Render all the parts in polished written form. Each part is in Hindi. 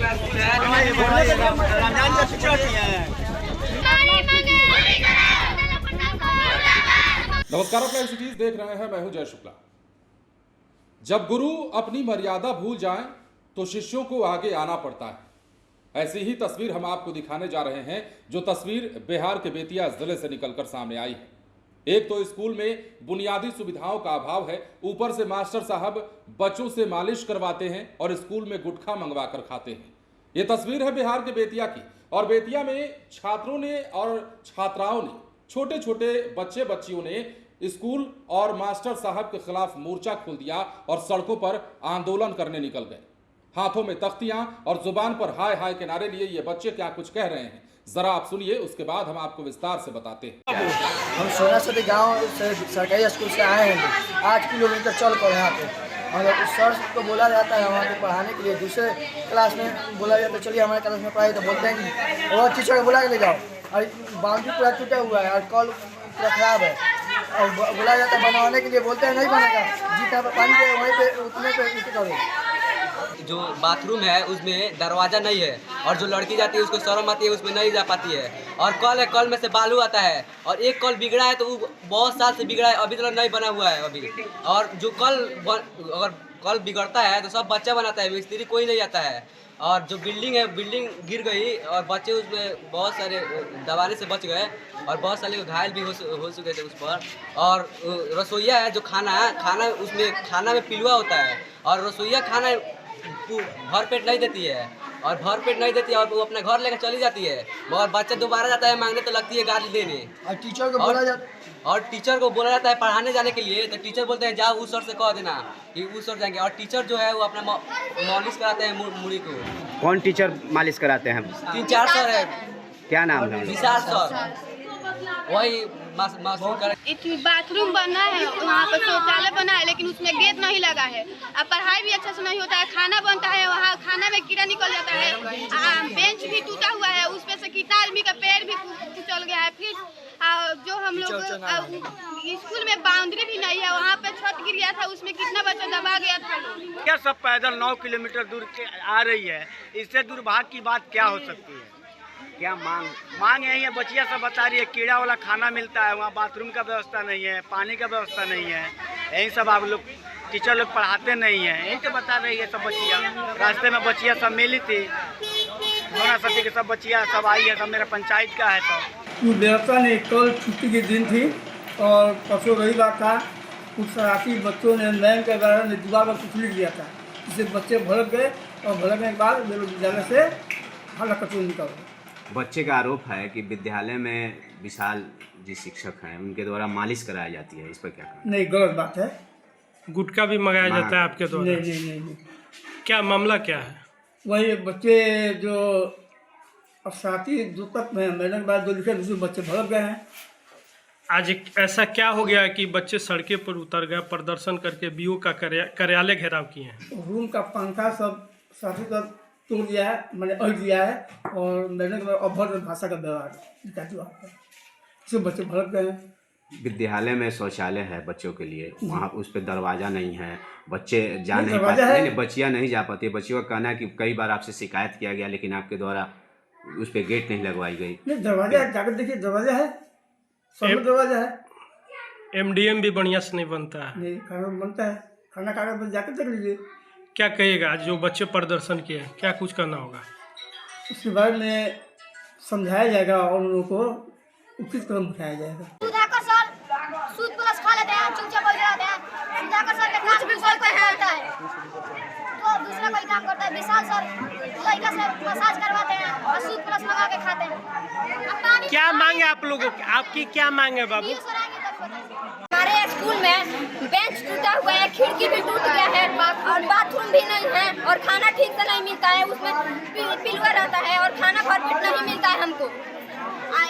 नमस्कार, अपना सिटीज देख रहे हैं। मैं हूं जय शुक्ला। जब गुरु अपनी मर्यादा भूल जाएं तो शिष्यों को आगे आना पड़ता है। ऐसी ही तस्वीर हम आपको दिखाने जा रहे हैं, जो तस्वीर बिहार के बेतिया जिले से निकलकर सामने आई है। एक तो स्कूल में बुनियादी सुविधाओं का अभाव है, ऊपर से मास्टर साहब बच्चों से मालिश करवाते हैं और स्कूल में गुटखा मंगवा कर खाते हैं। ये तस्वीर है बिहार के बेतिया की, और बेतिया में छात्रों ने और छात्राओं ने, छोटे छोटे बच्चे बच्चियों ने स्कूल और मास्टर साहब के खिलाफ मोर्चा खोल दिया और सड़कों पर आंदोलन करने निकल गए। हाथों में तख्तियां और जुबान पर हाय हाय के नारे लिए ये बच्चे क्या कुछ कह रहे हैं, जरा आप सुनिए, उसके बाद हम आपको विस्तार से बताते हैं। हम सोना सदी गांव से सरकारी स्कूल से आए हैं, 8 किलोमीटर चल कर यहाँ पे, और सर को बोला जाता है वहाँ पे पढ़ाने के लिए। दूसरे क्लास में बोला जाता है चलिए हमारे क्लास में पढ़ाई, तो बोलते हैं कि और टीचर को बुला के ले जाओ, और बाउंड्री पूरा टूटा हुआ है और कल पूरा खराब है, और बोला जाता है बनवाने के लिए, बोलते हैं नहीं बनेगा, जितना पे पानी है वहीं पे उतने पे इसी करो। जो बाथरूम है उसमें दरवाज़ा नहीं है, और जो लड़की जाती है उसको शर्म आती है, उसमें नहीं जा पाती है। और कल है, कल में से बालू आता है, और एक कल बिगड़ा है तो वो बहुत साल से बिगड़ा है, अभी तक नहीं बना हुआ है अभी। और जो अगर कल बिगड़ता है तो सब बच्चा बनाता है, मिस्त्री कोई नहीं आता है। और जो बिल्डिंग है, बिल्डिंग गिर गई और बच्चे उसमें बहुत सारे दबाने से बच गए, और बहुत सारे घायल भी हो चुके थे उस पर। और रसोईया है, जो खाना उसमें खाना में पिलुआ होता है, और रसोईया खाना भर पेट नहीं देती है, और भर पेट नहीं देती है, और वो अपने घर लेकर चली जाती है, मगर बच्चा दोबारा जाता है मांगने तो लगती है गाली देने। और टीचर को बोला जाता है पढ़ाने जाने के लिए, तो टीचर बोलते हैं जाओ उस सर से कह देना कि उस सर जाएंगे। और टीचर जो है वो अपना मालिश कराते हैं मुड़ी को। कौन टीचर मालिश कराते हैं? 3-4 सर है। क्या नाम है? विशाल सर, वही बाथरूम बना है, वहाँ पर शौचालय बना है, लेकिन उसमें गेट नहीं लगा है। अब पढ़ाई भी अच्छा से नहीं होता है, खाना बनता है, वहाँ खाना में कीड़ा निकल जाता है, बेंच भी टूटा हुआ है, उस पे से कितना आदमी का पैर भी चल गया है। फिर जो हम लोग स्कूल में बाउंड्री भी नहीं है, वहाँ पे छत गिर गया था, उसमें कितना बच्चा दबा गया था। क्या सब पैदल 9 किलोमीटर दूर आ रही है, इससे दुर्भाग्य की बात क्या हो सकती है? क्या मांग यही है, बच्चियाँ सब बता रही है कीड़ा वाला खाना मिलता है, वहाँ बाथरूम का व्यवस्था नहीं है, पानी का व्यवस्था नहीं है, यही सब आप लोग टीचर लोग पढ़ाते नहीं हैं, यही तो बता रही है सब बच्चियाँ। रास्ते में बच्चियाँ सब मिली थी, सोना सती के सब बच्चियाँ सब आई है, सब मेरा पंचायत का है। सब व्यवस्था नहीं, कल छुट्टी के दिन थी और परसों रविवार था, कुछ शरारती बच्चों ने मैम के द्वारा दीवार पर कुछ लिख दिया था, जिससे बच्चे भड़क गए, और भड़कने के बाद विद्यालय से हल्ला निकल गए। बच्चे का आरोप है कि विद्यालय में विशाल जी शिक्षक हैं, उनके द्वारा मालिश कराई जाती है, इस पर क्या कहना? नहीं, गलत बात है। गुटखा भी मंगाया जाता है आपके द्वारा? नहीं। क्या मामला क्या है? वही बच्चे जो साथी जो तक में मैडम के बाद जो लिखे, दूसरे बच्चे भड़क गए हैं। आज ऐसा क्या हो गया कि बच्चे सड़कें पर उतर गए, प्रदर्शन करके बीओ का कार्यालय घेराव किए हैं? रूम का पंखा सब साथी सब तोड़ दिया है, मैंने अड़ दिया है, और मैंने अभद्र भाषा का व्यवहार, सब बच्चे भड़क गए हैं। विद्यालय में शौचालय है बच्चों के लिए, वहाँ उस पर दरवाज़ा नहीं है, बच्चे जा नहीं पाते, बच्चियाँ नहीं जा पाती। बच्चियों का कहना है कि कई बार आपसे शिकायत किया गया, लेकिन आपके द्वारा उस पर गेट नहीं लगवाई गई। नहीं, दरवाजा जाकर देखिए, दरवाजा है, सब दरवाजा है। MDM भी बढ़िया से नहीं बनता है? नहीं, खाना बनता है, खाना खाकर जाकर देख लीजिए। क्या कहिएगा जो बच्चे प्रदर्शन किए, क्या कुछ करना होगा? उसके बारे में समझाया जाएगा और उन लोगों को उचित कदम उठाया जाएगा। सुधाकर सर सूद प्लस खा लेते हैं, चुपचाप बैठ जाते हैं। सुधाकर सर के कुछ भी कोई करता है तो दूसरा कोई काम करता है। विशाल सर लड़का से मसाज करवाते हैं और सूद प्लस लगा के खाते हैं। क्या मांगे आप लोगों की, आपकी क्या मांगे बाबू? हमारे स्कूल में बेंच टूटा हुआ है, खिड़की भी टूट गया है, और बाथरूम भी नहीं है, और खाना ठीक से नहीं मिलता है, उसमें पिलुआ रहता है, और खाना भरपेट नहीं मिलता है हमको।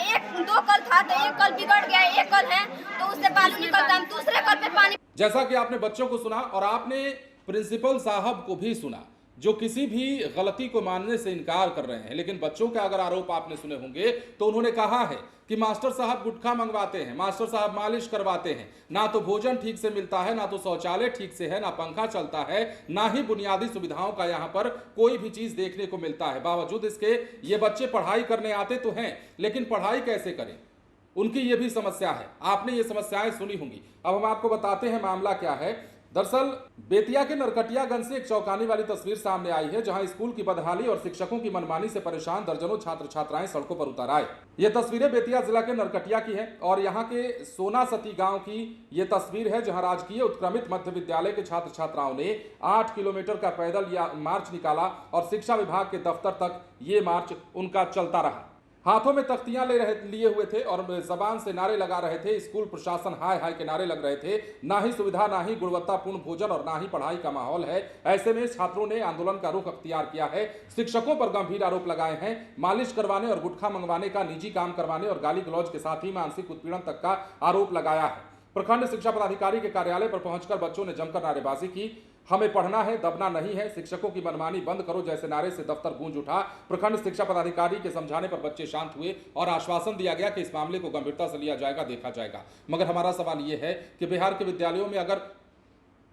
1-2 कल था तो एक कल बिगड़ गया, एक कल है तो उससे बालू निकलता है, दूसरे कल पे पानी। जैसा कि आपने बच्चों को सुना और आपने प्रिंसिपल साहब को भी सुना, जो किसी भी गलती को मानने से इनकार कर रहे हैं। लेकिन बच्चों के अगर आरोप आपने सुने होंगे तो उन्होंने कहा है कि मास्टर साहब गुटखा मंगवाते हैं, मास्टर साहब मालिश करवाते हैं, ना तो भोजन ठीक से मिलता है, ना तो शौचालय ठीक से है, ना पंखा चलता है, ना ही बुनियादी सुविधाओं का यहाँ पर कोई भी चीज देखने को मिलता है। बावजूद इसके ये बच्चे पढ़ाई करने आते तो हैं, लेकिन पढ़ाई कैसे करें, उनकी ये भी समस्या है। आपने ये समस्याएं सुनी होंगी। अब हम आपको बताते हैं मामला क्या है। दरअसल बेतिया के नरकटियागंज से एक चौंकाने वाली तस्वीर सामने आई है, जहां स्कूल की बदहाली और शिक्षकों की मनमानी से परेशान दर्जनों छात्र छात्राएं सड़कों पर उतर आए। ये तस्वीरें बेतिया जिला के नरकटिया की है और यहां के सोना सती गांव की ये तस्वीर है, जहां राजकीय उत्क्रमित मध्य विद्यालय के छात्र छात्राओं ने 8 किलोमीटर का पैदल मार्च निकाला और शिक्षा विभाग के दफ्तर तक ये मार्च उनका चलता रहा। हाथों में तख्तियां लिए हुए थे और जबान से नारे लगा रहे थे। स्कूल प्रशासन हाय हाय के नारे लग रहे थे। ना ही सुविधा, ना ही गुणवत्तापूर्ण भोजन और ना ही पढ़ाई का माहौल है। ऐसे में छात्रों ने आंदोलन का रुख अख्तियार किया है। शिक्षकों पर गंभीर आरोप लगाए हैं। मालिश करवाने और गुटखा मंगवाने का, निजी काम करवाने और गाली गलौज के साथ ही मानसिक उत्पीड़न तक का आरोप लगाया है। प्रखंड शिक्षा पदाधिकारी के कार्यालय पर पहुंचकर बच्चों ने जमकर नारेबाजी की। हमें पढ़ना है, दबना नहीं है, शिक्षकों की मनमानी बंद करो जैसे नारे से दफ्तर गूंज उठा। प्रखंड शिक्षा पदाधिकारी के समझाने पर बच्चे शांत हुए और आश्वासन दिया गया कि इस मामले को गंभीरता से लिया जाएगा, देखा जाएगा। मगर हमारा सवाल यह है कि बिहार के विद्यालयों में अगर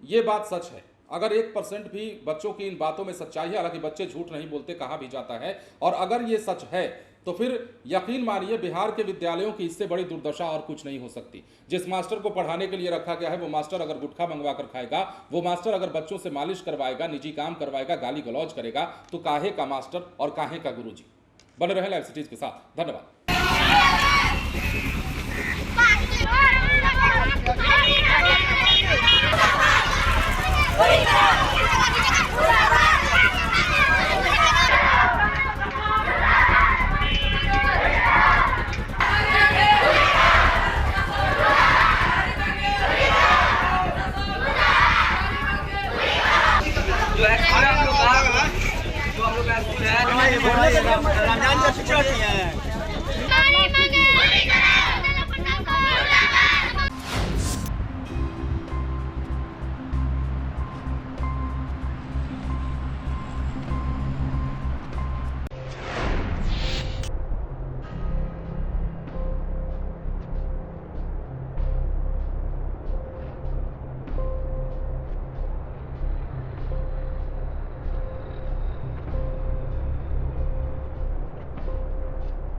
ये बात सच है, अगर 1% भी बच्चों की इन बातों में सच्चाई है, हालांकि बच्चे झूठ नहीं बोलते कहा भी जाता है, और अगर ये सच है तो फिर यकीन मानिए बिहार के विद्यालयों की इससे बड़ी दुर्दशा और कुछ नहीं हो सकती। जिस मास्टर को पढ़ाने के लिए रखा गया है वो मास्टर अगर गुटखा मंगवा कर खाएगा, वो मास्टर अगर बच्चों से मालिश करवाएगा, निजी काम करवाएगा, गाली गलौज करेगा, तो काहे का मास्टर और काहे का गुरुजी। बने रहे लाइव सिटीज के साथ। धन्यवाद। जो हम लोग का स्कूल है रमजान का शिक्षा